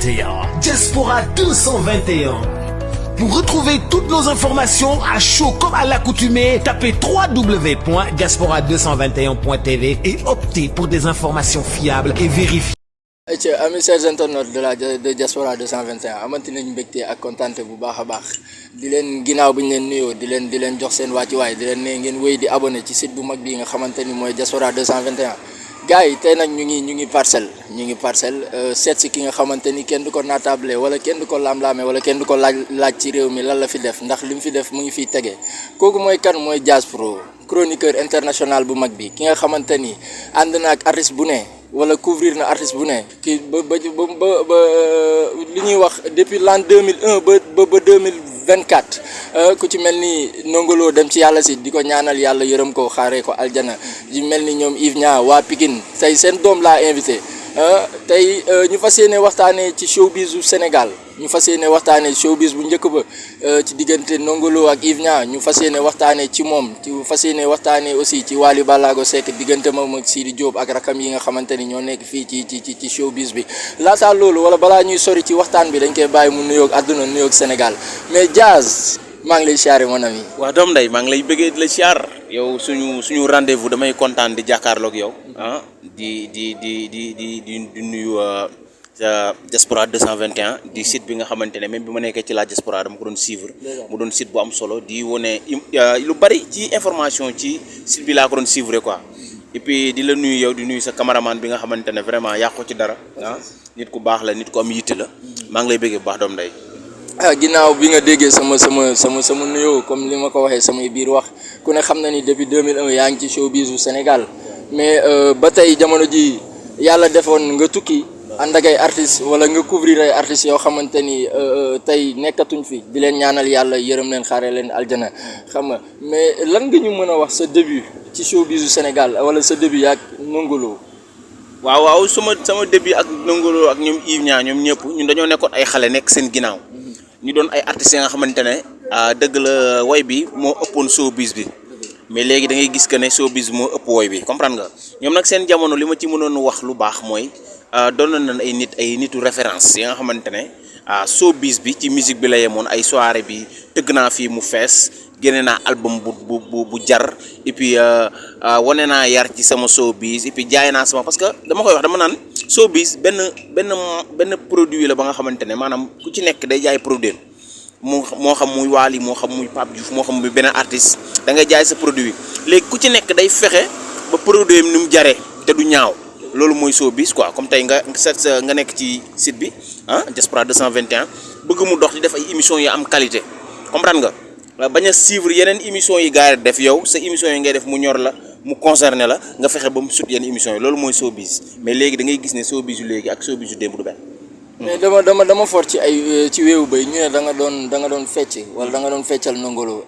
221. Diaspora 221. Pour retrouver toutes nos informations à chaud comme à l'accoutumée, tapez www.diaspora221.tv et optez pour des informations fiables et vérifiées. Amis chers internautes de Diaspora 221 amati nañ mbégte ak kontaante bu baax a baax di leen ginnaaw bi ñu leen nuyoo di leen jox seen wàccuwaay di leen ne ngeen wéy di abonné ci site bu mag bi nga xamante ni mooy Diaspora 221. gars yi tey nag ñu ngi parcelle seet si ki nga xamante ni kenn du ko naatable wala kenn du ko laam-laame wala kenn du ko laaj ci réew mi lan la fi def ndax li mu fi def mu ngi fiy tege kooku mooy kan mooy Diaz Pro chroniqueur international bu mag bi ki nga xamante ni ànd na ak artiste bu ne wala couvrir na artiste bu ne kii ba li ñuy wax depuis l'an 2001 ba 2024 ku ci mel ni Ndongo Lo dem ci yàlla si di ko ñaanal yàlla yërëm ko xaaree ko aljana di mel ni ñoom Yves Nia waa Pikine tey seen doom laa invité tey ñu fas yéene waxtaanee ci showbiz bu Sénégal ñu fas yéene waxtaanee showbiz bu njëkk ba ci diggante Ndongo Lo ak Yves Nia ñu fas yéene waxtaanee ci moom ñu fas yéene waxtaanee aussi ci Wally Ballago Seck diggante moom ak Sidi Diop ak rakam yi nga xamante ni ñoo nekk fii ci showbiz bi laataa loolu wala balaa ñuy sori ci waxtaan bi dañ koy bàyyi mu nuyoog àdduna nuyoog Sénégal mais Diaz maa ngi lay siyaare mon ami. waaw doom nday maa ngi lay bëggee di la siyaar yow suñu rendez-vous damay kontaan di jàkkaarloog yow di nuyu Diaspora 221 di site bi nga xamante ne même bi ma nekkee ci la Diaspora dama ko doon suivre mu doon site bu am solo di wone lu bari ci information ci site bi laa ko doon suivre quoi et puis di la nuyu yow di nuyu sa cameraman bi nga xamante ne vraiment yàqu ci dara nit ku baax la nit ku am yitte la maa ngi lay bëggee bu baax doom nday. ginnaaw bi nga déggee sama nuyoo comme li ma ko waxee samay biir wax ku ne xam na ni depuis 2001 yaa ngi ci showbiz bu Sénégal mais ba tey jamono ji yàlla defoon nga tukki ànd ak ay artistes wala nga couvrir ay artistes yoo xamante ni tey nekkatuñ fi di leen ñaanal yàlla yërëm leen xaare leen aljana xam nga mais lan nga ñu mën a wax sa début ci showbiz bu Sénégal wala sa début ak Ndongo Lo. waaw sama début ak Ndongo Lo ak ñoom Yves Nia ñoom ñëpp ñun dañoo nekkoon ay xale nekk seen ginnaaw. ñu doon ay artistes yi nga xamante ne dëgg la woy bi moo ëppoon showbiz bi mais léegi da ngay gis que ne showbiz moo ëpp woy bi comprendre nga ñoom nag seen jamono li ma ci mënoon wax lu baax mooy doon nañ ay nitu référence yi nga xamante ne showbiz bi ci musique bi la yemoon ay soirée bi tëgg naa fii mu fees génne naa album bu jar et puis wane naa yar ci sama showbiz et puis jaay naa sama parce que dama koy wax dama naan showbiz benn produit la ba nga xamante ne maanaam ku ci nekk day jaay produit moo xam muy Wally moo xam muy Pape Diouf moo xam muy beneen artiste da ngay jaay sa produit léegi ku ci nekk day fexe ba produit am ni mu jaree te du ñaaw loolu mooy showbiz quoi comme tey nga nekk ci site bi Diaspora 221 bëgg mu dox di def ay émissions yu am qualité comprendre nga bañ a suivre yeneen émissions yi gars yi def yow sa émissions yi ngay def mu ñor la mu concerné la nga fexe ba mu sut yenn émissions yi loolu mooy showbiz mais léegi da ngay gis ne showbiz yu léegi ak showbiz yu démb du benn. mais dama fort ci weewu bay ñu ne da nga doon fecc wala da nga doon feccal Ndongo Lo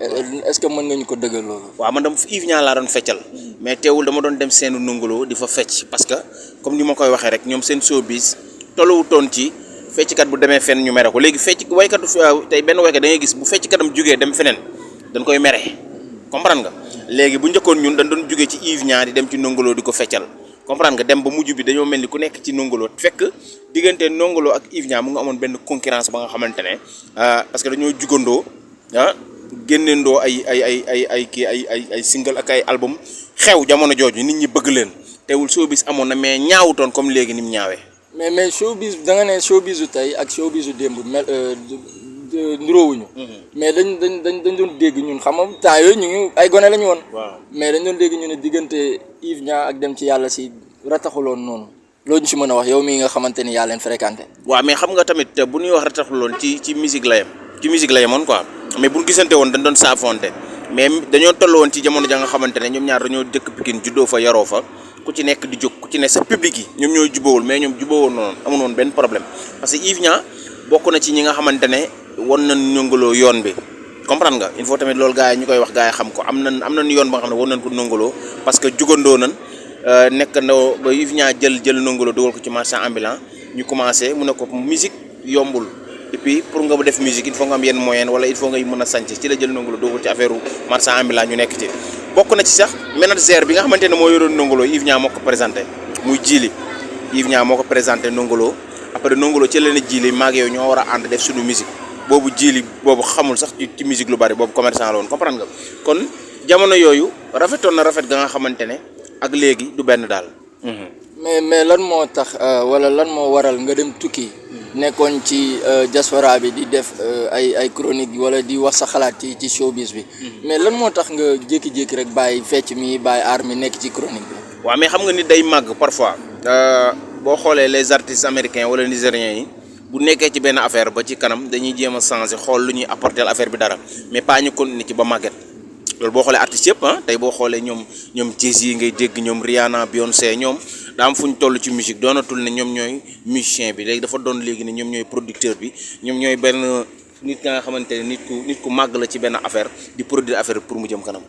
est-ce que mën nga ñu ko dëggal loolu. waaw man dama Yves Nia laa doon feccal mais teewul dama doon dem seenu Ndongo Lo di fa fecc parce que comme ni ma koy waxee rek ñoom seen showbiz tolluwutoon ci fecckat bu demee fenn ñu mere ko léegi waykatu tey benn waykat da ngay gis bu fecckatam jógee dem feneen dañ koy mere comprendre nga léegi bu njëkkoon ñun dañ doon jógee ci Yves Nia di dem ci Ndongo Lo di ko feccal comprendre nga dem ba mujj bi dañoo mel ni ku nekk ci Ndongo Lo fekk diggante Ndongo Lo ak Yves Nia mu nga amoon benn concurrence ba nga xamante ne parce que dañoo jugandoo génneendoo ay single ak ay album xew jamono jooju nit ñi bëgg leen teewul showbiz amoon na mais ñaawutoon comme léegi ni mu ñaawee. mais showbiz da nga ne showbizu tey ak showbizu démb mel nduroowuñu mais dañ doon dégg ñun xam nga temps yooyu ñu ngi ay gone lañu woon. waaw mais dañ doon dégg ñu ne diggante Yves Nia ak dem ci yàlla si rataxuloon noonu loolu ñu si mën a wax yow mii nga xamante ni yaa leen fréquenté. waaw mais xam nga tamit bu ñuy wax rataxuloon ci musique la yemoon quoi mais bu ñu gisante woon dañ doon saafonte mais dañoo toll woon ci jamono ja nga xamante ne ñoom ñaar dañoo dëkk Pikine juddoo fa yaroo fa ku ci nekk di jóg ku ci ne sa public yi ñoom ñooy jubóowul mais ñoom jubóowoon noonu amuñu woon benn problème parce que Yves Nia bokk na ci ñi nga xamante ne won nañ Ndongo Lo yoon bi comprendre nga il faut tamit loolu gars yi ñu koy wax gars yi xam ko am nañ yoon ba nga xam ne won nañ ko Ndongo Lo parce que jugandoo nañ nekk ndaw ba Yves Nia jël Ndongo Lo dugal ko ci marchand ambulant ñu commencé mu ne ko musique yombul et puis pour nga def musique il faut nga am yenn moyen wala il faut ngay mën a sànc ci la jël Ndongo Lo dugal ci affaire marchand ambulant ñu nekk ci bokk na ci sax manager bi nga xamante ne moo yoroon Ndongo Lo Yves Nia moo ko présenté muy Djili Yves Nia moo ko présenté Ndongo Lo après Ndongo Lo ci leen Djily maag yow ñoo war a ànd def suñu musique boobu Djily boobu xamul sax ci musique lu bari boobu commerçant la woon comprendre nga kon jamono yooyu rafetoon na rafet ga nga xamante ne ak léegi du benn daal. mais lan moo tax wala lan moo waral nga dem tukki nekkoon ci diaspora bi di def ay chronique wala di wax sa xalaat ci showbiz bi mais lan moo tax nga jékki-jékki rek bàyyi fecc mi bàyyi art mi nekk ci chronique bi. waaw mais xam nga ni day màgg parfois boo xoolee les artistes américains wala nigériens yi bu nekkee ci benn affaire ba ci kanam dañuy jéem a changer xool lu ñuy apporter affaire bi dara mais pas ñu continuer ci ba màgget loolu boo xoolee artistes yëpp tey boo xoolee ñoom Jay-Z yi ngay dégg ñoom Rihanna Beyoncé ñoom daa am fu ñu toll ci musique doonatul ne ñoom ñooy musicien bi léegi dafa doon léegi ne ñoom ñooy producteur bi ñoom ñooy benn nit nga xamante ne nit ku màgg la ci benn affaire di produire affaire pour mu jëm kanam.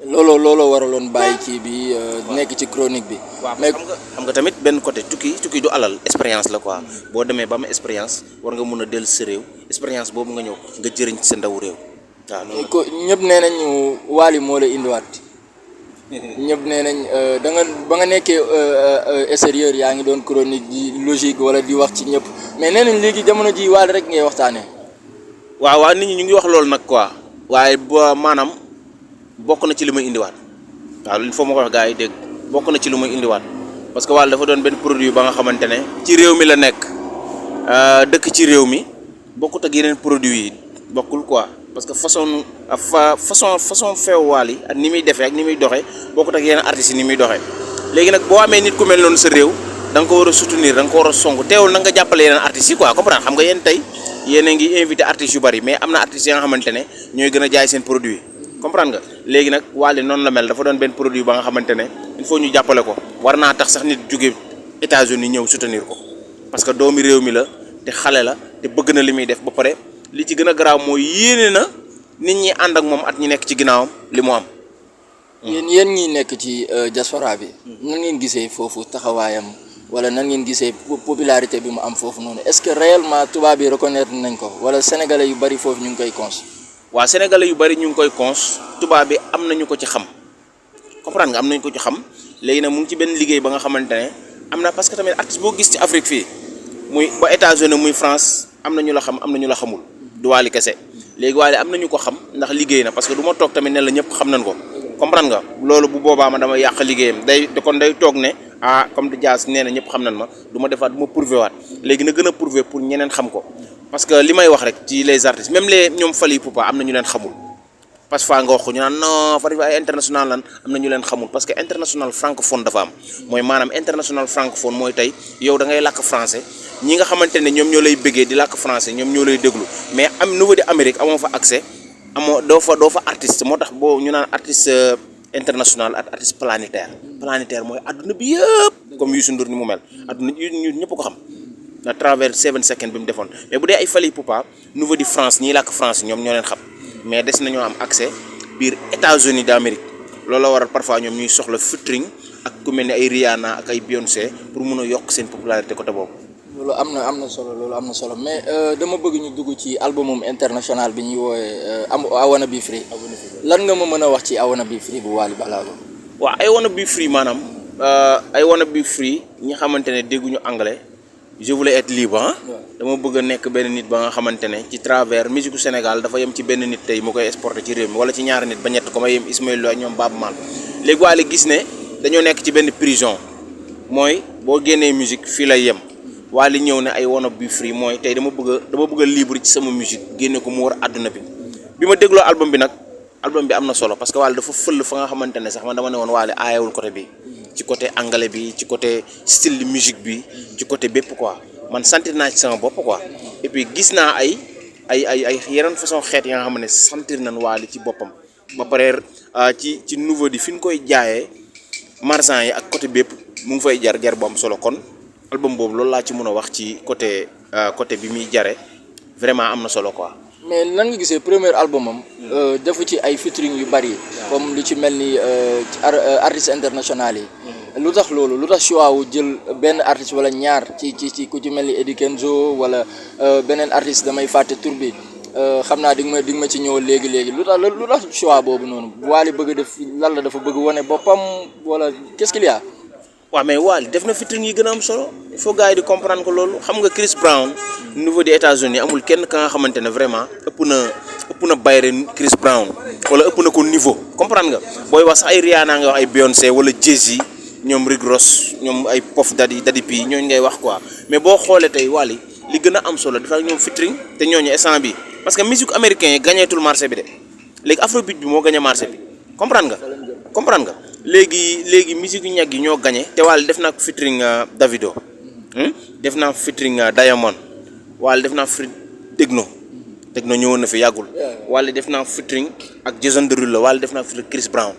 looloo waraloon bàyyi kii bi nekk ci chronique bi. mais xam nga tamit benn côté tukki du alal expérience la quoi boo demee ba am expérience war nga mun a dellu sa réew expérience boobu nga ñëw nga jëriñ ci sa ndaw réew. waaw ko ñëpp nee nañu Wally moo la indiwaat ñëpp nee nañ da nga ba nga nekkee extérieur yaa ngi doon chronique di logique wala di wax ci ñëpp mais nee nañ léegi jamono ji Wally rek ngay waxtaanee. waaw nit ñi ñu ngi wax loolu nag quoi waaye ba maanaam bokk na ci li may indiwaat waaw il faut ma ko wax gars yi dégg bokk na ci lu may indiwaat parce que Wally dafa doon benn produit ba nga xamante ne ci réew mi la nekk dëkk ci réew mi bokkut ak yeneen produits yi bokkul quoi. parce que façon feew Wally ak ni muy defee ak ni muy doxee bokkut ak yeneen artistes yi ni muy doxee léegi nag boo amee nit ku mel noonu sa réew da nga ko war a soutenir da nga ko war a song teewul nag nga jàppale yeneen artistes yi quoi comprendre xam nga yéen tey yéen a ngi invité artistes yu bari mais am na artistes yi nga xamante ne ñooy gën a jaay seen produit comprendre nga léegi nag Wally noonu la mel dafa doon benn produit ba nga xamante ne il faut ñu jàppale ko war naa tax sax nit jóge États-Unis ñëw soutenir ko parce que doomi réew mi la te xale la te bëgg na li muy def ba pare li ci gën a garaaw mooy yéene na nit ñi ànd ak moom at ñi nekk ci ginnaawam li mu am. yéen ñi nekk ci diaspora bi. nan ngeen gisee foofu taxawaayam wala nan ngeen gisee popularité bi mu am foofu noonu est-ce que réellement tubaab yi reconnaître nañ ko wala sénégalais yu bari foofu ñu ngi koy cons. waaw sénégalais yu bari ñu ngi koy cons tubaab bi am nañu ko ci xam comprendre nga am nañu ko ci xam léegi nag mu ngi ci benn liggéey ba nga xamante ne am na parce que tamit artiste boo gis ci Afrique fii muy ba États-Unis muy France am na ñu la xam am na ñu la xamul. du Wally kese léegi Wally am nañu ko xam ndax liggéey na parce que du ma toog tamit ne la ñëpp xam nañ ko comprendre nga loolu bu boobaa ma dama yàq liggéeyam day toog ne comme di Dias nee na ñëpp xam nañ ma du ma defaat du ma prouver waat léegi na gën a prouver pour ñeneen xam ko parce que li may wax rek ci les artistes même les ñoom Fally Ipupa am na ñu leen xamul parce que nga wax ko ñu naan non Fally ay international lan am na ñu leen xamul parce que international francophone dafa am mooy maanaam international francophone mooy tey yow da ngay làkk français ñi nga xamante ne ñoom ñoo lay bëggee di làkk français ñoom ñoo lay déglu mais am niveau de Amérique amoo fa accès amoo doo fa artiste moo tax boo ñu naan artiste international ak artiste planétaire mooy adduna bi yëpp comme Youssou Ndour ni mu mel adduna ñu ñëpp ko xam à travers 7 secondes bi mu defoon mais bu dee ay Fally Ipupa niveau de France ñiy làkk France ñoom ñoo leen xam mais des nañoo am accès biir États-Unis d'Amérique loolu la waral parfois ñoom ñuy soxla featuring ak ku mel ni ay Rihanna ak ay Beyoncé pour mun a yokk seen popularité côté boobu. loolu am na solo mais dama bëgg ñu dugg ci albumum international bi ñuy woowee I Wanna Be Free lan nga ma mën a wax ci I Wanna Be Free bu Wally Ballago. waaw I Wanna Be Free maanaam I Wanna Be Free ñi xamante ne dégguñu anglais je voulais être libre dama bëgg a nekk benn nit ba nga xamante ne ci travers musique Sénégal dafa yem ci benn nit tey mu koy exporter ci réew mi wala ci ñaari nit ba ñett comme ay Ismaël Lo ak ñoom Baaba Maal léegi Wally gis ne dañoo nekk ci benn prison mooy boo génnee musique fii lay yem Wally ñëw ne I Wanna Be Free mooy tey dama bëgg a libre ci sama musique génne ko mu war àdduna bi ma dégloo album bi nag album bi am na solo parce que Wally dafa fël fa nga xamante ne sax man dama ne woon Wally aayewul côté bi ci côté anglais bi ci côté style de musique bi ci côté bépp quoi man sentir naa ci sama bopp quoi et puis gis naa ay yeneen façon xeet yi nga xam ne sentir nañ Wally ci boppam ba pare ci niveau di fi ñu koy jaayee marchand yi ak côté bépp mu ngi fay jar bu am solo kon album boobu loolu laa ci mën a wax ci côté bi muy jare vraiment am na solo quoi. mais nan nga gisee premier album am defu ci ay featuring yu bari comme lu ci mel ni artistes internationaux yi lu tax loolu lu tax choix wu jël benn artiste wala ñaar ci ku ci mel ni Eddie Kenzo wala beneen artiste damay fàtte tur bi xam naa di nga ma ci ñëw léegi lu tax choix boobu noonu Wally bëgg def lan la dafa bëgg wane boppam wala qu'est-ce qu'il y a. waaw mais Wally def na featuring yi gën a am solo il faut gars yi di comprendre ko loolu xam nga Chris Brown niveau des États-Unis amul kenn ka nga xamante ne vraiment ëpp na bayre Chris Brown wala ëpp na ko niveau comprendre nga booy wax sax ay Rihanna nga wax ay Beyoncé wala Jay-Z ñoom Rick Ross ñoom ay Puff Daddy P ñooñu ngay wax quoi mais boo xoolee tey Wally li gën a am solo dafa ak ñoom featuring te ñooñu instant bi parce que musique américain yi gagneetul marché bi de léegi afrobeat bi moo gagné marché bi comprendre nga léegi musique yu ñag yi ñoo gagné te Wally def naa ko featuring Davido def naa featuring Diamond Wally def naa Techno ñëwoon na fi yàggul Wally def naa featuring ak Jason Derulo Wally def naa featuring Chris Brown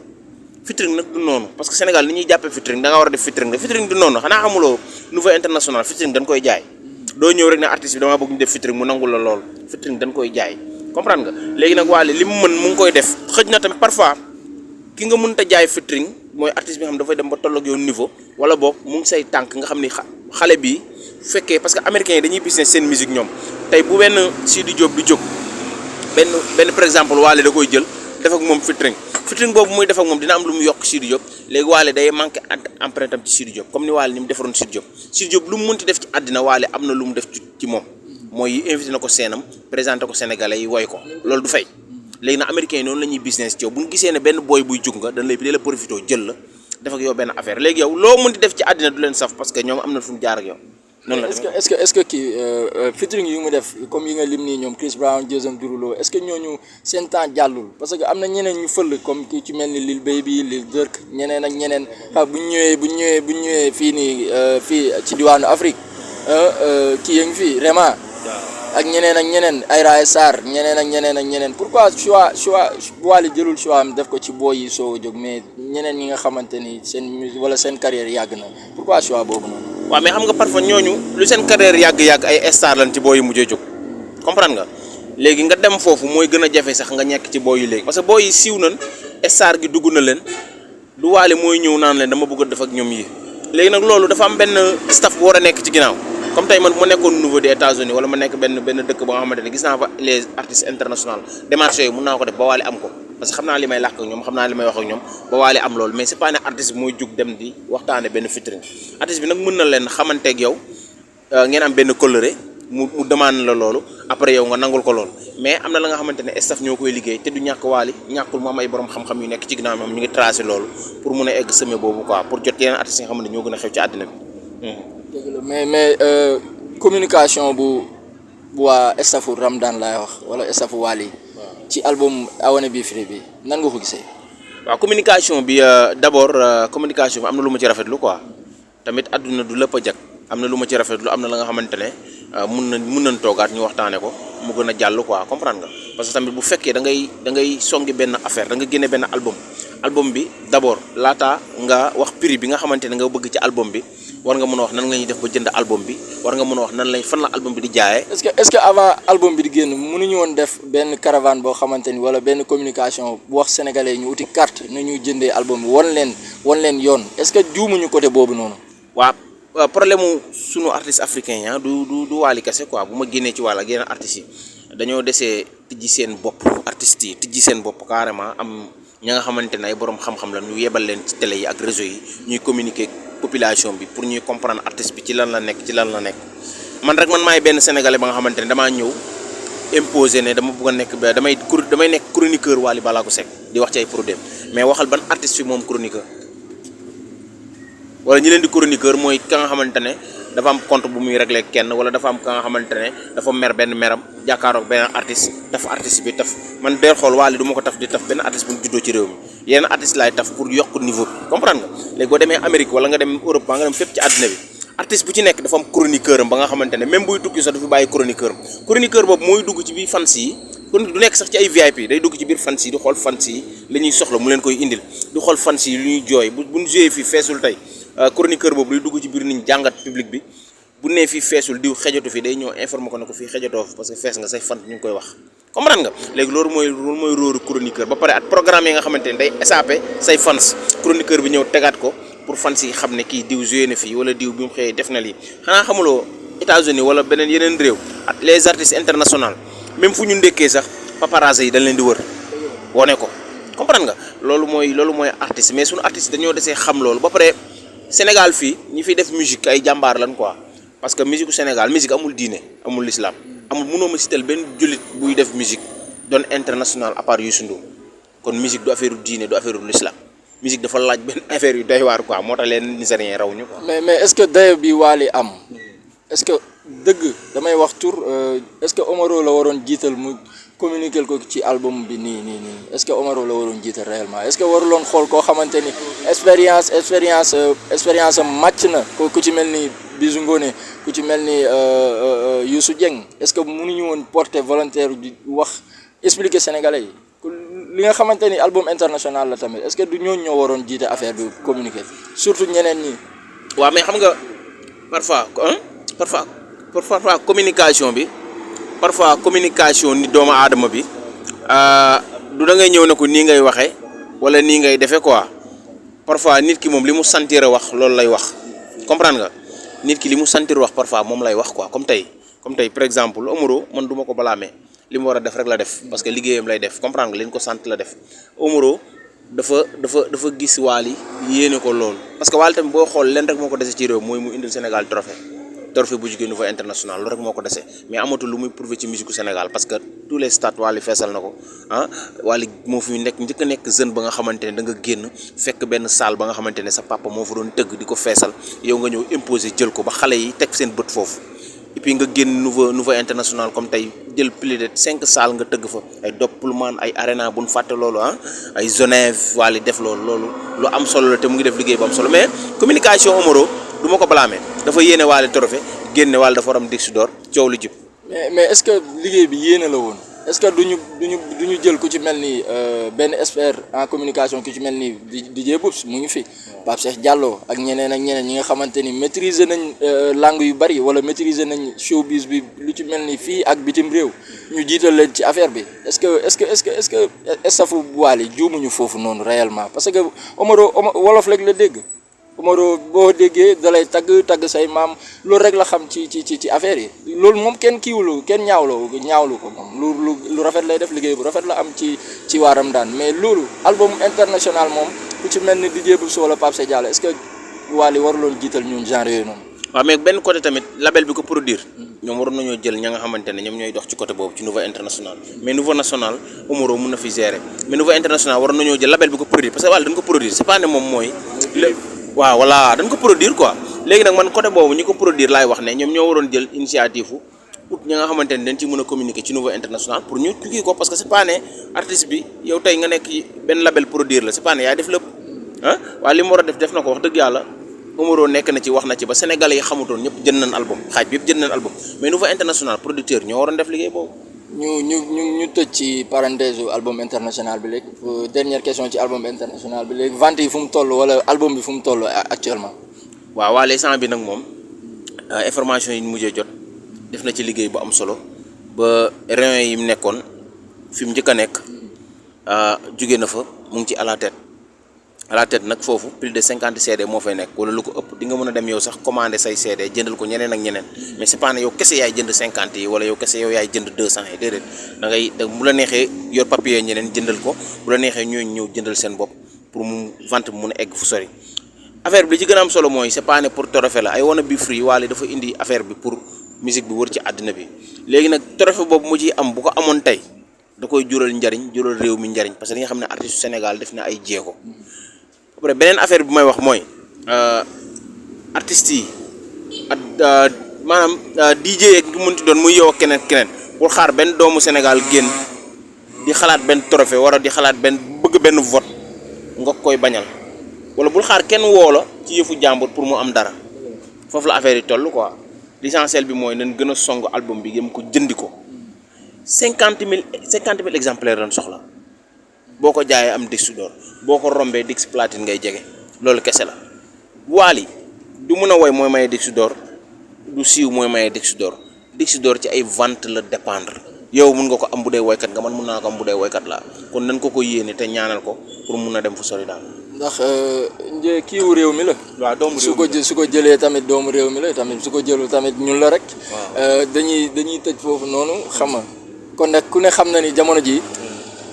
featuring nag du noonu parce que Sénégal ni ñuy jàppee featuring da nga war a def featuring du noonu xanaa xamuloo niveau international featuring dañ koy jaay doo ñëw rek ne artiste bi dama bëgg ñu def featuring mu nangul la lool featuring dañ koy jaay comprendre nga léegi nag Wally li mu mën mu ngi koy def xëj na tamit parfois ki nga mënta jaay featuring mooy artiste bi nga xam dafay dem ba tolloog yow niveau wala boog mu ngi say tànk nga xam ni xale bi fekkee parce que américains yi dañuy business seen musique ñoom tey bu benn Sidi Diop di jóg benn par exemple Wally da koy jël def ak moom featuring boobu muy def ak moom dina am lu mu yokk Sidi Diop léegi Wally day manqué empreinte am ci Sidi Diop comme ni Wally ni mu defaroon Sidi Diop lu mu mënti def ci àddina Wally am na lu mu def ci moom mooy invité na ko seenam présenté ko Sénégalais yi woy ko loolu du fay léegi nag américains yi noonu la ñuy business ci yow bu ñu gisee ne benn booy buy jug nga dañ lay la profité jël la def ak yow benn affaire léegi yow loo mënti def ci àddina du leen saf parce que ñoom am na fu mu jaar ak yow noonu la est-ce que kii featuring yu mu def comme yi nga lim nii ñoom Chris Brown Jason Derulo est-ce que ñooñu seen temps jàllul parce que am na ñeneen ñu fël comme ki ci mel ni Lil Baby Lil Durk ñeneen ak ñeneen bu ñu ñëwee fii nii fii ci diwaanu Afrique kii yaa ngi fii vraiment ak ñeneen ay Raye Sarr ñeneen pourquoi choix Wally jëlul choix am def ko ci booy yi soo jóg mais ñeneen ñi nga xamante ni seen musique wala seen carrière yàgg na pourquoi choix boobu noonu. waaw mais xam nga parfois ñooñu lu seen carrière yàgg ay star lañ ci booy yi mujjee jóg comprendre nga léegi nga dem foofu mooy gën a jafe sax nga ñekk ci booy yi léegi parce que booy yi siiw nañ star gi dugg na leen du Wally mooy ñëw naan leen dama bëgg a def ak ñoom yi léegi nag loolu dafa am benn staff bu war a nekk ci ginnaaw. comme tey man bu ma nekkoon niveau des États-Unis wala ma nekk benn dëkk ba nga xamante ne gis naa fa les artistes internationaux démarches yooyu mun naa ko def ba Wally am ko parce que xam naa li may làkk ak ñoom xam naa li may wax ak ñoom ba Wally am loolu mais c'est pas ne artiste bi mooy jug dem di waxtaane benn featuring artiste bi nag mën na leen xamanteeg yow ngeen am benn coloré mu demande la loolu après yow nga nangul ko loolu mais am na la nga xamante ne staff ñoo koy liggéey te du ñàkk Wally ñàkkul mu am ay borom xam-xam yu nekk ci ginnaaw moom ñu ngi tracé loolu pour mun a egg sommet boobu quoi pour jot yeneen artistes yi nga xamante ne ñoo gën a xew ci àddina bi mais communication bu waa staffu Ramadan laay wax wala staffu Wally ci album I Wanna Be Free bi nan nga ko gisee. waaw communication bi d'abord communication bi am na lu ma ci rafetlu quoi tamit àdduna du lépp a jag am na lu ma ci rafetlu am na la nga xamante ne mun nañ toogaat ñu waxtaane ko mu gën a jàll quoi comprendre nga parce que tamit bu fekkee da ngay songi benn affaire da nga génne benn album bi d'abord laata nga wax prix bi nga xamante ne nga bëgg ci album bi war nga mën a wax nan nga ñuy def ba jënd album bi war nga mën a wax fan la album bi di jaayee. est-ce que avant album bi di génn mënuñu woon def benn caravane boo xamante ni wala benn communication bu wax sénégalais yi ñu uti carte na ñuy jëndee album bi wan leen yoon est-ce que juumuñu côté boobu noonu. waaw problème mu sunu artistes africains yi du Wally kese quoi bu ma génnee ci wàll ak yeneen artistes yi dañoo desee tijji seen bopp artistes yi tijji seen bopp carrément am ña nga xamante ne ay borom xam-xam la ñu yebal leen ci télé yi ak réseau yi ñuy communiquer population bi pour ñuy comprendre artiste bi ci lan la nekk man maay benn sénégalais ba nga xamante ne damaa ñëw imposé ne dama bëgg a nekk damay nekk chroniqueur Wally Ballago Seck di wax ci ay problème mais waxal ban artiste fi moom chroniqueur wala ñi leen di chroniqueur mooy ka nga xamante ne dafa am compte bu muy régler kenn wala dafa am ka nga xamante ne dafa mer benn meram jàkkaaroog benn artiste taf artiste bi taf man deel xool Wally du ma ko taf di taf benn artiste bu ñu juddoo ci réew mi yeneen artiste laay taf pour yokk niveau bi comprendre nga léegi boo demee Amérique wala nga dem Europe ba nga dem fépp ci àddina bi artiste bu ci nekk dafa am chroniqueur am ba nga xamante ne même buy tukki sax du fi bàyyi chroniqueur boobu mooy dugg ci biir fans yi kon du nekk sax ci ay VIP day dugg ci biir fans yi di xool fans yi la ñuy soxla mu leen koy indil di xool fans yi lu ñuy jooy buñ joué fii feesul tey chroniqueur boobu luy dugg ci biir nit ñi jàngat public bi bu nee fii feesul diw xejatu fi day ñëw informer ko ne ko fii xejatoo fi parce que fees nga say fan ñu ngi koy wax comprendre nga léegi loolu mooy róoru chroniqueur ba pare at programme yi nga xamante ne day SAP say fans chroniqueur bi ñëw tegaat ko pour fans yi xam ne kii diw joué na fii wala diw bi mu xëyee def na lii xanaa xamuloo États-Unis wala beneen yeneen réew ak les artistes internationaux même fu ñu ndekkee sax paparazzi yi dañ leen di wër wone ko comprendre nga loolu mooy artiste mais suñu artiste dañoo desee xam loolu ba pare Sénégal fii ñi fi def musique ay jàmbaar lan quoi parce que musique Sénégal musique amul diine amul l'islam amul mënoo ma sital benn jullit buy def musique doon international à part Youssou Ndour kon musique du affaire diine du affaire l'islam musique dafa laaj benn affaire yu doy waar quoi moo tax leen Nigériens raw ñu quoi. mais est-ce que dayo bi Wally am est-ce que dëgg damay wax tur est-ce que Omaro la waroon jiital mu communiquer ko ci album bi nii est-ce que Omaro la waroon jiital réellement est-ce que waruloon xool koo xamante ni expérience am màcc na ku ci mel ni Bijou Ngoné ku ci mel ni Youssou Dieng est-ce que mënuñu woon porter volontaire di wax expliquer Sénégalais yi li nga xamante ni album international la tamit est-ce que du ñooñu ñoo waroon jiite affaire bi communiquer surtout ñeneen ñi. waaw mais xam nga parfois communication bi ni doomu aadama bi du da ngay ñëw ne ko nii ngay waxee wala nii ngay defee quoi parfois nit ki moom li mu sentir wax loolu lay wax comprendre nga nit ki li mu sentir wax parfois moom lay wax quoi comme tey par exemple Omaro man du ma ko blâmer li mu war a def rek la def parce que liggéeyam lay def comprendre nga li ñu ko sant la def Omaro dafa gis Wally yéene ko loolu parce que Wally tamit boo xool leen rek moo ko dese ci réew mooy mu indil Sénégal trophée bu jugee niveau international loolu rek moo ko dese mais amatul lu muy prouver ci musique Sénégal parce que tous les stades Wally feesal na ko Wally moo fi njëkk a nekk jeune ba nga xamante ne da nga génn fekk benn salle ba nga xamante ne sa papa moo fa doon tëgg di ko feesal yow nga ñëw imposer jël ko ba xale yi teg seen bët foofu et puis nga génn nouveau international comme tey jël plus de 5 salles nga tëgg fa ay Doppelman ay Arena bu ñu fàtte loolu ay Genève Wally def loolu lu am solo la te mu ngi def liggéey bu am solo mais communication Omaro du ma ko blâmer dafa yéene Wally trophée génne Wally dafa war am Disque d'or coow lu jib mais est-ce que liggéey bi yéene la woon est-ce que duñu jël ku ci mel ni benn expert en communication ku ci mel ni DJ Boubs mu ngi fi Pape Cheikh Diallo ak ñeneen ñi nga xamante ni maîtriser nañ langue yu bari wala maîtriser nañ showbiz bi lu ci mel ni fii ak bitim réew ñu jiital leen ci affaire bi est-ce que staffu Wally juumuñu foofu noonu réellement parce que Omaro wolof rek la dégg Omaro boo déggee dalay tagg say maam loolu rek la xam ci affaire yi loolu moom kenn ñaawlu ko moom lu rafet lay def liggéey bu rafet la am ci waaram daan mais loolu album international moom ku ci mel ni DJ Boubs wala Pape Cheikh Diallo est-ce que Wally waruloon jiital ñun genre yooyu noonu. waaw mais benn côté tamit label bi ko produire ñoom waroon nañoo jël ña nga xamante ne ñoom ñooy dox ci côté boobu ci niveau international mais niveau national Omaro mun na fi gérer mais niveau international waroon nañoo jël label bi ko produire parce que Wally dañ ko produire c'est pas ne moom mooy. waaw voilà dañ ko produire quoi léegi nag man côté boobu ñi ko produire laay wax ne ñoom ñoo waroon jël initiative ut ñi nga xamante ne dañ ci mën a communiquer ci niveau international pour ñu tukki ko parce que c'est pas ne artiste bi yow tey nga nekk benn label produire la c'est pas ne yaay def lépp waaye li mu war a def na ko wax dëgg yàlla Omaro nekk na ci wax na ci ba sénégalais yi xamutoon ñëpp jënd nañ album xaaj bi yëpp jënd nañ album mais niveau international producteur ñoo waroon def liggéey boobu. ñu tëj ci parenthèse album international bi léegi dernière question ci album international bi léegi vente yi fu mu toll wala album bi fu mu toll actuellement. waaw waa l'instant bi nag moom information yi ñu mujjee jot def na ci liggéey bu am solo ba rayon yi mu nekkoon fi mu njëkk a nekk jóge na fa mu ngi ci à la tête nag foofu plus de 50 CD moo fay nekk wala lu ko ëpp di nga mën a dem yow sax commander say CD jëndal ko ñeneen ak ñeneen mais c'est pas ne yow kese yaay jënd 50 yi wala yow kese yow yaay jënd 200 yi déedéet da bu la neexee yor papier ñeneen jëndal ko bu la neexee ñooñu ñëw jëndal seen bopp pour mu vente bi mun a egg fu sori affaire bi li ci gën a am solo mooy c'est pas ne pour trophée la ay wanna be free Wally dafa indi affaire bi pour musique bi wër ci àddina bi léegi nag trophée boobu mu ciy am bu ko amoon tey da koy jural njariñ jural réew mi njariñ parce que li nga xam ne artiste Sénégal def na ay jéego après beneen affaire bi may wax mooy artistes yi ak maanaam DJ ak mënti doon muy yow ak keneen pour xaar benn doomu Sénégal génn di xalaat benn trophée wala di xalaat bëgg benn vote nga koy bañal wala bul xaar kenn woo la ci yëfu jàmbur pour mu am dara foofu la affaire yi toll quoi l'essentiel bi mooy nañ gën a song album bi yëm ko jëndi ko 50 000 exemplaires lañ soxla boo ko jaayee am disque d'or boo ko rombee disque platine ngay jege loolu kese la Wally du mën a woy mooy maye disque d'or du siiw mooy maye disque d'or ci ay vente la dépendre yow mun nga ko am bu dee woykat nga man mun naa ko am bu dee woykat laa kon nañ ko yéene te ñaanal ko pour mun a dem fu sori daal. ndax kiiwu réew mi la. waaw doomu réew mi su ko jëlee tamit doomu réew mi la tamit su ko jëlul tamit ñun la rek. dañuy tëj foofu noonu xam nga kon nag ku ne xam na ni jamono ji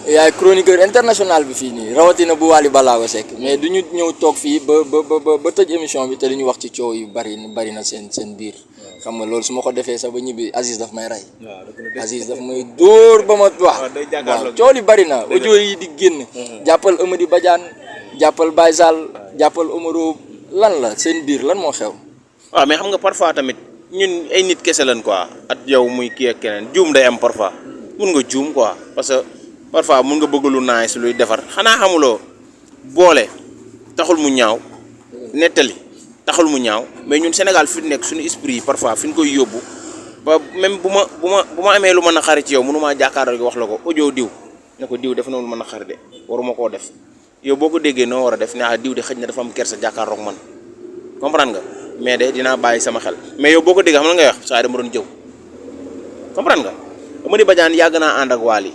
yaay chroniqueur international bi fii nii rawatina bu Wally Ballago Seck mais du ñu ñëw toog fii ba tëj émission bi te duñu wax ci coow yu bari na seen biir xam nga loolu su ma ko defee sax ba ñibbi Aziz daf may rey. Aziz daf may dóor ba ma waaw coow li bari na audio yi di génn. jàppal Amady Badiane jàppal Baye Sall jàppal Omaro lan la seen biir lan moo xew. waaw mais xam nga parfois tamit ñun ay nit kese lañ quoi at yow muy kii ak keneen juum day am parfois mun nga juum quoi parce que parfois mun nga bëgg lu naay si luy defar xanaa xamuloo boole taxul mu ñaaw nettali taxul mu ñaaw mais ñun Sénégal fi nekk suñu esprit yi parfois fi ñu koy yóbbu ba même bu ma amee lu ma naqari ci yow mënumaa jàkkaarloo wax la ko audio diw ne ko diw def na lu ma naqari de waruma koo def yow boo ko déggee noo war a def ne diw de xëj na dafa am kersa jàkkaarloog man comprendre nga mais de dinaa bàyyi sama xel mais yow boo ko déggee xam nga ngay wax saa dama doon jëw comprendre nga Amady Badiane yàgg naa ànd ak Wally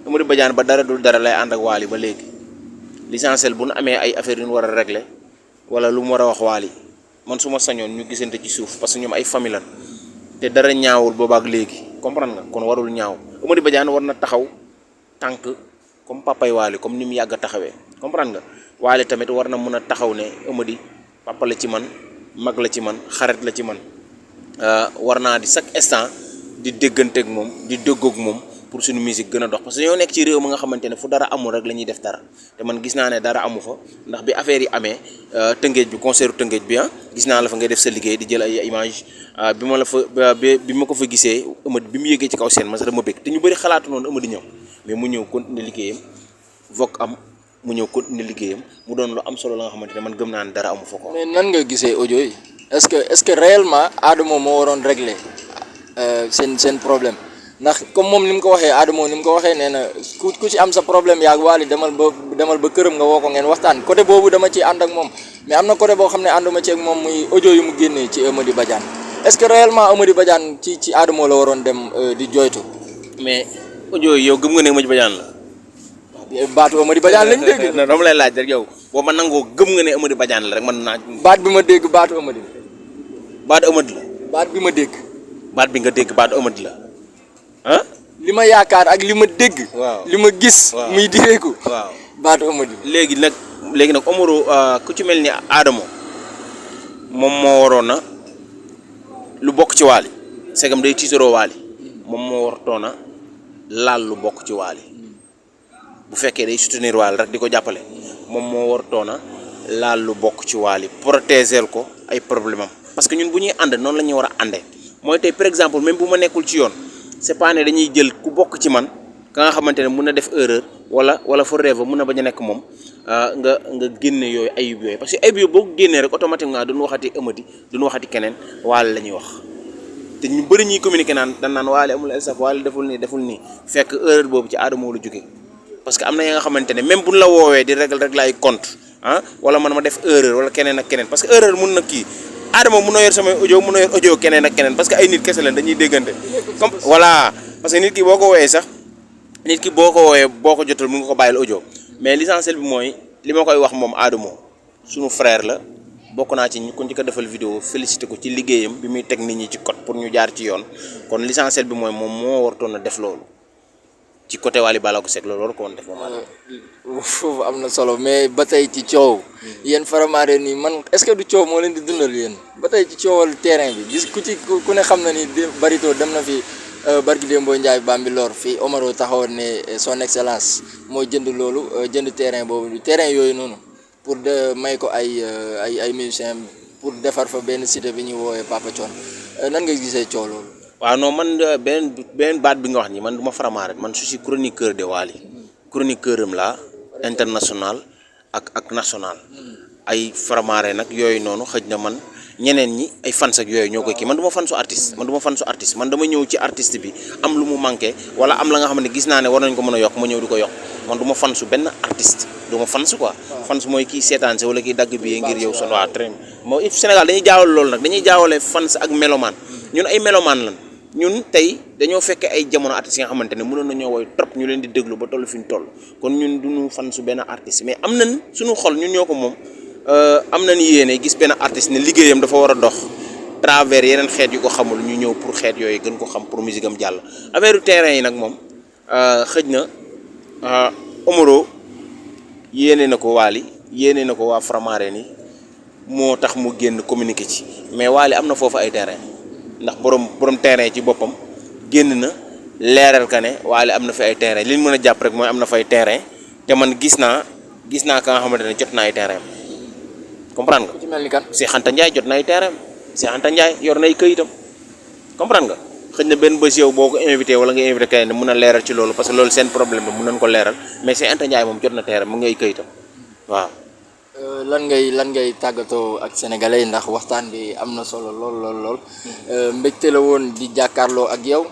Amady Badiane ba dara dul dara lay ànd ak Wally ba léegi l'essentiel bu nu amee ay affaires yu ñu war a régler wala lu mu war a wax Wally man su ma sañoon ñu gisante ci suuf parce que ñoom ay famille lan te dara ñaawul boobaak léegi comprendre nga kon warul ñaaw Amady Badiane war na taxaw tànk comme papay Wally comme ni mu yàgg a taxawee comprendre nga Wally tamit war na mën a taxaw ne Amady papa la ci man mag la ci man xarit la ci man war naa di chaque instant di dégganteeg moom di déggoog moom pour suñu musique gën a dox parce que ñoo nekk ci réew mi nga xamante ne fu dara amul rek la ñuy def dara te man gis naa ne dara amu fa ndax bi affaire yi amee tëngéej bi concert tëngéej bi gis naa la fa ngay def sa liggéey di jël ay image bi ma ko fa gisee Amady bi mu yéegee ci kaw seen ma sax dama bëgg te ñu bëri xalaatu noonu Amady ñëw mais mu ñëw continuer liggéeyam Vogue am mu ñëw continuer liggéeyam mu doon lu am solo la nga xamante ne man gëm naa ne dara amu fa ko. mais nan nga gisee audio yi est-ce que réellement Adamo moo waroon régler seen problème ndax comme moom ni mu ko waxee Adamo ni mu ko waxee nee na ku ci am sa problème yaag Wally demal ba këram nga woo ko ngeen waxtaan côté boobu dama ci ànd ak moom mais am na côté boo xam ne ànduma ci ak moom muy audio yu mu génnee ci Amady Badiane est-ce que réellement Amady Badiane ci Adamo la waroon dem di joytu. mais audio yi yow gëm nga ne Amady Badiane la. baatu Amady Badiane lañ dégg. non dama lay laaj rek yow boo ma nangoo gëm nga ne Amady Badiane la rek man naa. baat bi ma dégg baatu Amady. baatu Amady la. baat bi ma dégg. baat bi nga dégg baatu Amady la ah. li ma yaakaar ak li ma dégg. waaw li ma gis. waaw muy direeku. waaw baatu Amady. léegi nag Omaro ku ci mel ni Adamo moom moo waroon na lu bokk ci Wally segam day tiitaroo Wally moom moo wartoon na laal lu bokk ci Wally bu fekkee day soutenir Wally rek di ko jàppale moom moo wartoon na laal lu bokk ci Wally protéger ko ay problème am parce que ñun bu ñuy ànd noonu la ñuy war a àndee mooy tey par exemple même bu ma nekkul ci yoon c'est pas ne dañuy jël ku bokk ci man ka nga xamante ne mun na def erreur wala fa rêve mun na bañ a nekk moom nga génne yooyu ayib yooyu parce que ayib yooyu boo ko génnee rek automatiquement duñu waxati Amady duñu waxati keneen Wally la ñuy wax te ñu bëri ñuy communiquer naan Wally amul elsaf Wally deful nii fekk erreur boobu ci Adamo la jógee parce que am na ya nga xamante ne même buñ la woowee di régler ay compte wala man ma def erreur wala keneen ak keneen parce que erreur mun na kii Adamo mun na yor samay audio mun na yor audio keneen ak keneen parce que ay nit kese leen dañuy déggante comme voilà parce que nit ki boo ko woowee boo ko jotal mun nga ko bàyyil audio mais l'essentiel bi mooy li ma koy wax moom Adamo suñu frère la bokk naa ci ñu ko njëkk a defal vidéo félicité ko ci liggéeyam bi muy teg nit ñi ci code pour ñu jaar ci yoon kon l'essentiel bi mooy moom moo wartoon a def loolu ci côté Wally Ballago Seck loolu war ko woon def moom foofu am na solo mais ba tey ci coow yéen Faramareen nii man est-ce que du coow moo leen di dundal yéen ba tey ci coowal terrain bi gis ku ne xam na ni Barito dem na fi barki Dembo Ndiaye Bambilor fii Omaro taxawoon ne son excellence mooy jënd loolu jënd terrain boobu terrain yooyu noonu pour de may ko ay musiciens pour defar fa benn cité bi ñuy woowee Papa Thione nan nga gisee coow loolu. waaw non man benn baat bi nga wax ni man du ma Faramareen man je suis chroniqueur de Wally chroniqueur am la international ak national ay Faramareen nag yooyu noonu xëj na man ñeneen ñi ay fans ak yooyu ñoo koy kii man du ma fansu artiste man dama ñëw ci artiste bi am lu mu manqué wala am la nga xam ne gis naa ne war nañ ko mën a yokk ma ñëw di ko yokk man du ma fansu benn artiste du ma fans quoi fans mooy kii seetaan si wala kii dagg bi ngir yow son waa très moo Sénégal dañuy jaawale loolu nag dañuy jaawale fans ak mélomane ñun ay mélomane lan ñun tey dañoo fekkee ay jamono artistes yi nga xamante ne mënoon nañoo woy trop ñu leen di déglu ba toll fi ñu toll kon ñun duñu fan su benn artiste mais am nañ suñu xol ñun ñoo ko moom am nañ yéene gis benn artiste ne liggéeyam dafa war a dox travers yeneen xeet yu ko xamul ñu ñëw pour xeet yooyu gën ko xam pour musique am jàll affaire terrain yi nag moom xëj na Omaro yéene na ko Wally yéene na ko waa Faramareen ni moo tax mu génn communiqué ci mais Wally am na foofu ay terrain ndax borom terrain ci boppam génn na leeral ka ne Wally am na fi ay terrain li ñu mën a jàpp rek mooy am na fay terrain te man gis naa ka nga xamante ne jot na ay terrain comprendre nga. ku ci mel ni kan. Cheikh Anta Ndiaye jot na ay terrain Cheikh Anta Ndiaye yor na ay këyitam comprendre nga. xëy na benn bés yow boo ko invité wala nga invité keneen mun a leeral ci loolu parce que loolu seen problème la mun nañ ko leeral mais Cheikh Anta Ndiaye moom jot na terrain mu ngay këyitam waaw. lan ngay tàggatoo ak sénégalais ndax waxtaan bi am na solo lool mbégte la woon di jàkkaarloo ak yow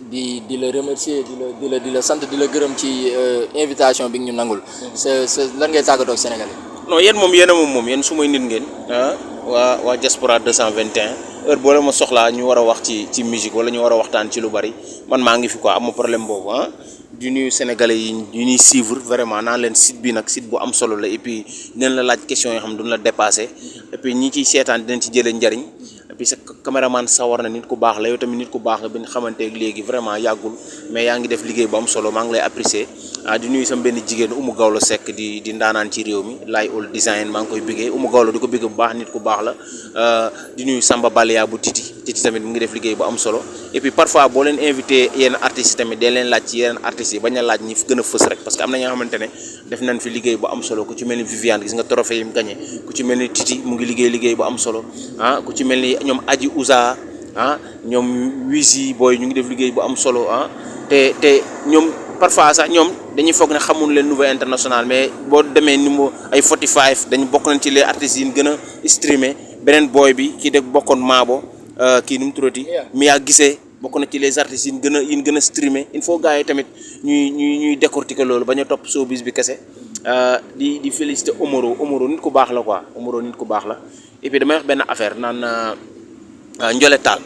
di la remercier di la sant di la gërëm ci invitation bi nga ñu nangul sa lan ngay tàggatoo ak sénégalais. non yéen moom yéen a moom yéen su may nit ngeen waa Diaspora 221 heure boo la ma soxlaa ñu war a wax ci musique wala ñu war a waxtaan ci lu bari man maa ngi fi quoi am problème boobu di nuyu sénégalais yi ñuy suivre vraiment naan leen site bi nag site bu am solo la et puis dinañ la laaj question yoo xam ne duñ la dépassé et puis ñi ciy seetaan dinañ ci jëlee njariñ et puis sa caméraman sawar na nit ku baax la yow tamit nit ku baax nga bi ñu xamanteeg léegi vraiment yàggul mais yaa ngi def liggéey bu am solo maa ngi lay apprécier di nuyu sama benn jigéen Umu Gawlo Seck di ndaanaan ci réew mi Laay All Design maa ngi koy biggee Umu Gawlo di ko bigge bu baax nit ku baax la di nuyu Samba Balaya bu Titi tamit mu ngi def liggéey bu am solo et puis parfois boo leen invité yenn artistes yi tamit dañ leen laaj ci yeneen artistes yi bañ a laaj ñi fi gën a fës rek parce que am na ñoo xamante ne def nañ fi liggéey bu am solo ku ci mel ni Viviane gis nga trophée yi mu gagné ku ci mel ni Titi mu ngi liggéey bu am solo ku ci mel ni ñoom Adji Ouza ñoom Wizi Boy ñu ngi def liggéey bu am solo te ñoom parfois sax ñoom dañuy foog ne xamul leen niveau international mais boo demee niveau ay 45 dañu bokk nañ ci les artistes yi gën a streamé beneen boy bi kii de bokkoon Maabo kii nu mu tuddati Mia Guissé bokk na ci les artistes yi gën a streamé il faut gars yi tamit ñuy décortiquer loolu bañ a topp showbiz bi kese di féliciter Omaro nit ku baax la quoi Omaro nit ku baax la et puis damay wax benn affaire naan Ndiolé Tall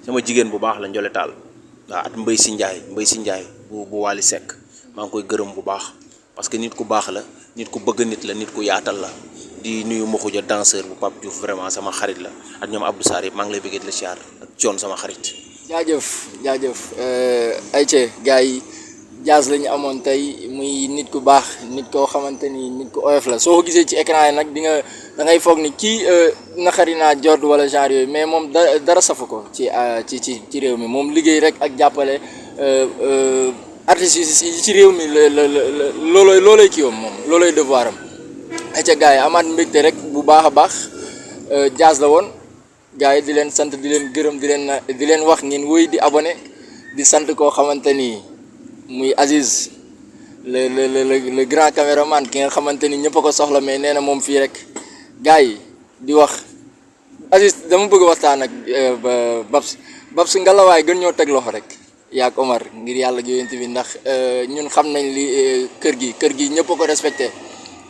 sama jigéen bu baax la Ndiolé Tall waaw at Mbaye si Ndiaye bu Wally Seck maa ngi koy gërëm bu baax parce que nit ku baax la nit ku bëgg nit la nit ku yaatal la di nuyu Mokhoudia danseur bu Pape Diouf vraiment sama xarit la ak ñoom Abdou Sarr yëpp maa ngi lay bëggee di la siyaar ak Thione sama xarit. jaajëf ayca gars yi Diaz la ñu amoon tey muy nit ku baax nit koo xamante ni nit ku oyof la soo ko gisee ci écran yi nag da ngay foog ni kii naqari naa jot wala genre yooyu mais moom dara safu ko ci réew mi moom liggéey rek ak jàppale artistes yi ci réew mi loolooy kii moom loolooy devoir am. ayca gars yi amaat mbégte rek bu baax a baax Diaz la woon gars yi di leen sant di leen gërëm di leen wax ngeen wéy di abonné di sant koo xamante ni muy Aziz le grand caméraman ki nga xamante ni ñëpp a ko soxla mais nee na moom fii rek gars yi di wax Aziz dama bëgg waxtaan ak Babs ngalawaay gën ñoo teg loxo rek yaak Omar ngir yàlla yonent bi ndax ñun xam nañ li kër gi ñëpp a ko respecté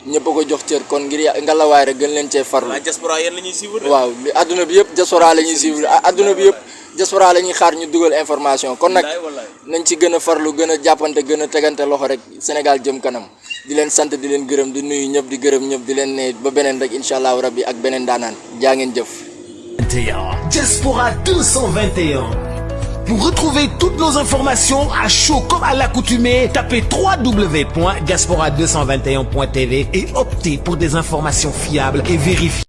ñëpp a ko jox cër kon ngir ngalawaay rek gën leen cee farlu. waa diaspora yéen la ñuy suivre. waaw adduna bi yëpp diaspora la ñuy suivre adduna bi yëpp diaspora la ñuy xaar ñu dugal information kon nag nañ ci gën a farlu gën a jàppante gën a tegante loxo rek Sénégal jëm kanam di leen sant di leen gërëm di nuyu ñëpp di gërëm ñëpp di leen ne ba beneen rek incha allahu rabbi ak beneen daanaan jaa ngeen jëf. Diaspora 221. Pour retrouver toutes nos informations à chaud comme à l'accoutumée, tapez www.diaspora221.tv et optez pour des informations fiables et vérifiées.